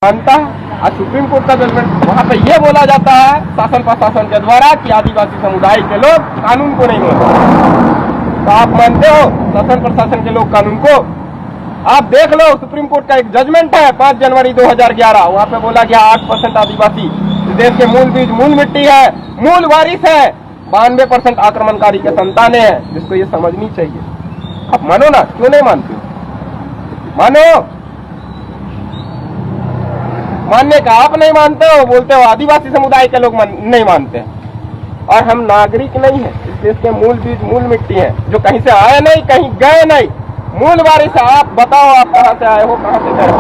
मानता है। आज सुप्रीम कोर्ट का जजमेंट, वहाँ पे ये बोला जाता है शासन प्रशासन के द्वारा कि आदिवासी समुदाय के लोग कानून को नहीं मानते। तो आप मानते हो शासन प्रशासन के लोग कानून को? आप देख लो, सुप्रीम कोर्ट का एक जजमेंट है 5 जनवरी 2011, वहाँ पे बोला गया 8% आदिवासी देश के मूल बीज, मूल मिट्टी है, मूल वारिस है, 92% आक्रमणकारी के संतानें हैं, जिसको ये समझनी चाहिए। आप मानो ना, क्यों नहीं मानते हो? मानो, मानने का आप नहीं मानते हो, बोलते हो आदिवासी समुदाय के लोग नहीं मानते हैं। और हम नागरिक नहीं है, इस देश के मूल बीज, मूल मिट्टी है, जो कहीं से आए नहीं, कहीं गए नहीं, मूल वारिस। आप बताओ, आप कहाँ से आए हो, कहाँ से गए हो?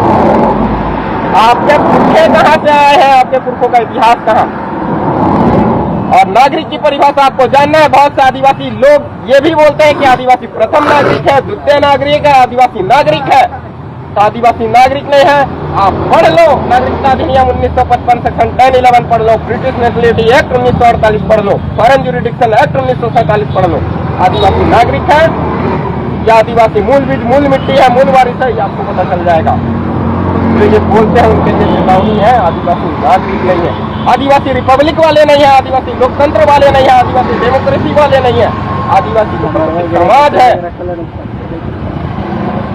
आपके पुरखे कहाँ से आए हैं, आपके पुरखों का इतिहास कहाँ? और नागरिक की परिभाषा आपको जानना है। बहुत से आदिवासी लोग ये भी बोलते हैं कि आदिवासी प्रथम नागरिक है, द्वितीय नागरिक है, आदिवासी नागरिक है। तो आदिवासी नागरिक नहीं है। आप पढ़ लो नागरिकता अधिनियम 1955 सेक्शन 10-11 पढ़ लो, ब्रिटिश नेशनलिटी एक्ट 1948 पढ़ लो, फॉरेन ज्यूरिडिक्शन एक्ट 1947 पढ़ लो। आदिवासी नागरिक है या आदिवासी मूल बीज, मूल मिट्टी है, मूल वारिस है, ये आपको पता चल जाएगा। तो ये बोलते हैं उनके लिए चेतावनी है, आदिवासी नागरिक नहीं है, आदिवासी रिपब्लिक वाले नहीं है, आदिवासी लोकतंत्र वाले नहीं है, आदिवासी डेमोक्रेसी वाले नहीं है, आदिवासी तो समाज है।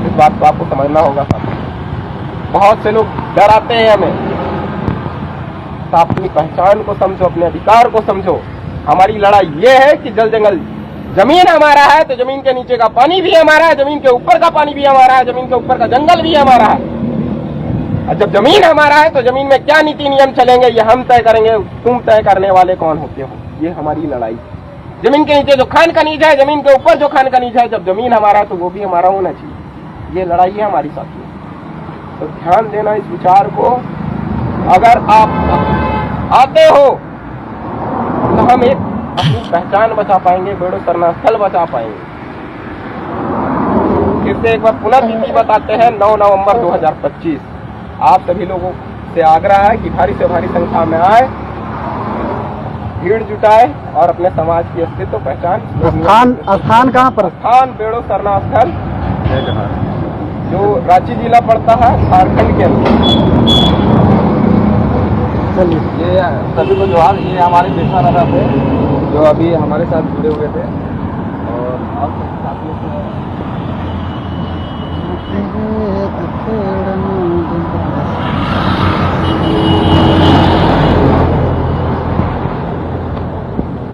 इस बात को आपको समझना होगा। बहुत से लोग डराते हैं हमें। तो अपनी पहचान को समझो, अपने अधिकार को समझो। हमारी लड़ाई ये है कि जल जंगल, जमीन हमारा है तो जमीन के नीचे का पानी भी हमारा है, जमीन के ऊपर का पानी भी हमारा है, जमीन के ऊपर का जंगल भी हमारा है। और जब जमीन हमारा है तो जमीन में क्या नीति नियम चलेंगे ये हम तय करेंगे। तुम तय करने वाले कौन होते हो? ये हमारी लड़ाई। जमीन के नीचे जो खान खनीज है, जमीन के ऊपर जो खान खनीज है, जब जमीन हमारा है तो वो भी हमारा होना चाहिए। ये लड़ाई है हमारी साथियों। तो ध्यान देना इस विचार को। अगर आप आते हो तो हम एक अपनी पहचान बचा पाएंगे, बेड़ो सरना स्थल बचा पाएंगे। फिर से एक बार पुनर्तिथि बताते हैं, 9 नवंबर 2025। आप सभी लोगों से आग्रह है कि भारी से भारी संख्या में आए, भीड़ जुटाए और अपने समाज की अस्तित्व पहचान। स्थान कहाँ पर? स्थान बेड़ो सरना स्थल, जो रांची जिला पड़ता है, झारखंड के अंदर। ये सभी को जोहार। ये हमारे पेशा दादा थे जो अभी हमारे साथ जुड़े हुए थे, और साथियों से